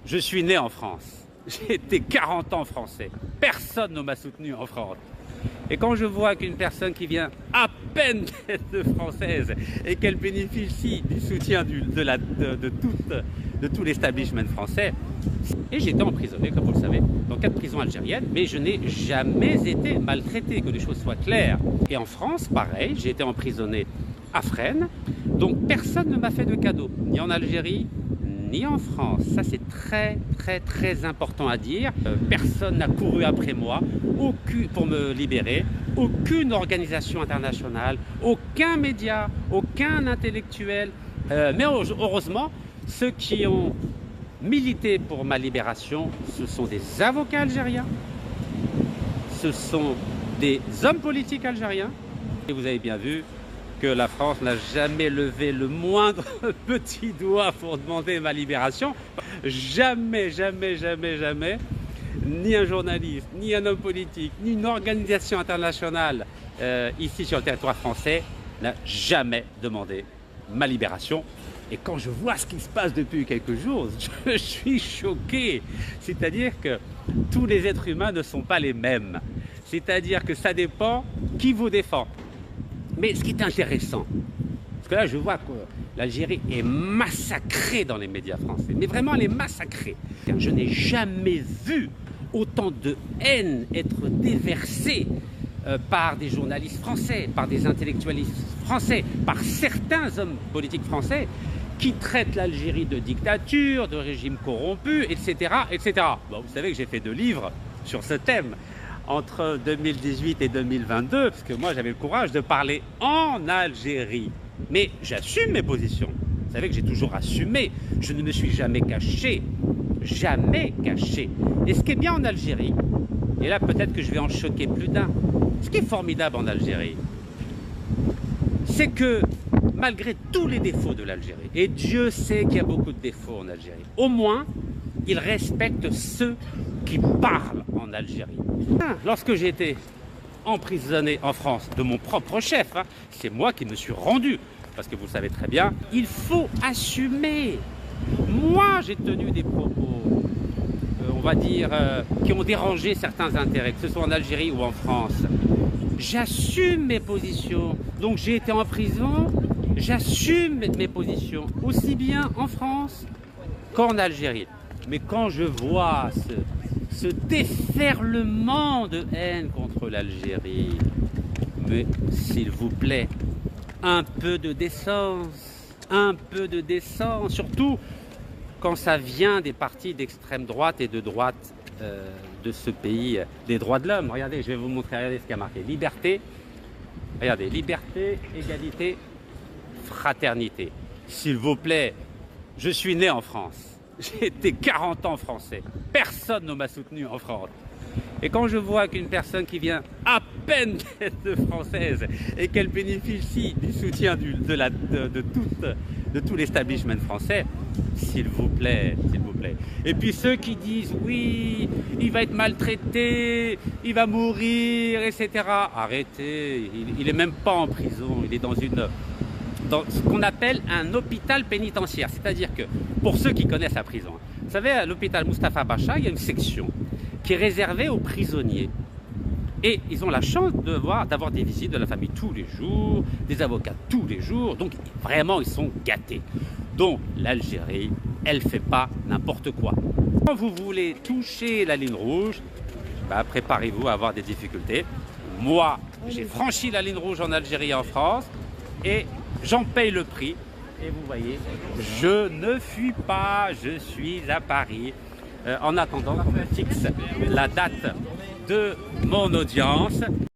Je suis né en France. J'ai été 40 ans français. Personne ne m'a soutenu en France. Et quand je vois qu'une personne qui vient à peine d'être française et qu'elle bénéficie du soutien de tout l'establishment français, et j'ai été emprisonné, comme vous le savez, dans 4 prisons algériennes, mais je n'ai jamais été maltraité, que les choses soient claires. Et en France, pareil, j'ai été emprisonné à Fresnes, donc personne ne m'a fait de cadeau, ni en Algérie, ni en France. Ça, c'est très important à dire. Personne n'a couru après moi pour me libérer. Aucune organisation internationale, aucun média, aucun intellectuel. Mais heureusement, ceux qui ont milité pour ma libération, ce sont des avocats algériens, ce sont des hommes politiques algériens. Et vous avez bien vu que la France n'a jamais levé le moindre petit doigt pour demander ma libération. Jamais, ni un journaliste, ni un homme politique, ni une organisation internationale ici sur le territoire français n'a jamais demandé ma libération. Et quand je vois ce qui se passe depuis quelques jours, je suis choqué. C'est-à-dire que tous les êtres humains ne sont pas les mêmes. C'est-à-dire que ça dépend qui vous défend. Mais ce qui est intéressant, parce que là je vois que l'Algérie est massacrée dans les médias français, mais vraiment elle est massacrée. Je n'ai jamais vu autant de haine être déversée par des journalistes français, par des intellectualistes français, par certains hommes politiques français qui traitent l'Algérie de dictature, de régime corrompu, etc. Bon, vous savez que j'ai fait 2 livres sur ce thème entre 2018 et 2022, parce que moi j'avais le courage de parler en Algérie. Mais j'assume mes positions. Vous savez que j'ai toujours assumé. Je ne me suis jamais caché. Jamais caché. Et ce qui est bien en Algérie, et là peut-être que je vais en choquer plus d'un, ce qui est formidable en Algérie, c'est que malgré tous les défauts de l'Algérie, et Dieu sait qu'il y a beaucoup de défauts en Algérie, au moins ils respectent ceux qui parlent en Algérie. Lorsque j'ai été emprisonné en France de mon propre chef, c'est moi qui me suis rendu, parce que vous le savez très bien, il faut assumer. Moi, j'ai tenu des propos, on va dire, qui ont dérangé certains intérêts, que ce soit en Algérie ou en France. J'assume mes positions. Donc j'ai été en prison, j'assume mes positions, aussi bien en France qu'en Algérie. Mais quand je vois ce déferlement de haine contre l'Algérie, mais s'il vous plaît, un peu de décence, surtout quand ça vient des partis d'extrême droite et de droite de ce pays, des droits de l'homme. Regardez, je vais vous montrer, regardez ce qu'il y a marqué. Liberté, regardez, liberté, égalité, fraternité. S'il vous plaît, je suis né en France. J'ai été 40 ans français. Personne ne m'a soutenu en France. Et quand je vois qu'une personne qui vient à peine d'être française et qu'elle bénéficie du soutien de tout l'establishment français, s'il vous plaît. Et puis ceux qui disent oui, il va être maltraité, il va mourir, etc. Arrêtez, il n'est même pas en prison, il est dans ce qu'on appelle un hôpital pénitentiaire. C'est-à-dire que, pour ceux qui connaissent la prison, vous savez, à l'hôpital Moustapha Bacha, il y a une section qui est réservée aux prisonniers. Et ils ont la chance d'avoir des visites de la famille tous les jours, des avocats tous les jours. Donc, vraiment, ils sont gâtés. Donc, l'Algérie, elle ne fait pas n'importe quoi. Quand vous voulez toucher la ligne rouge, préparez-vous à avoir des difficultés. Moi, j'ai franchi la ligne rouge en Algérie et en France. Et j'en paye le prix. Et vous voyez, je ne fuis pas, je suis à Paris. En attendant, je fixe la date de mon audience.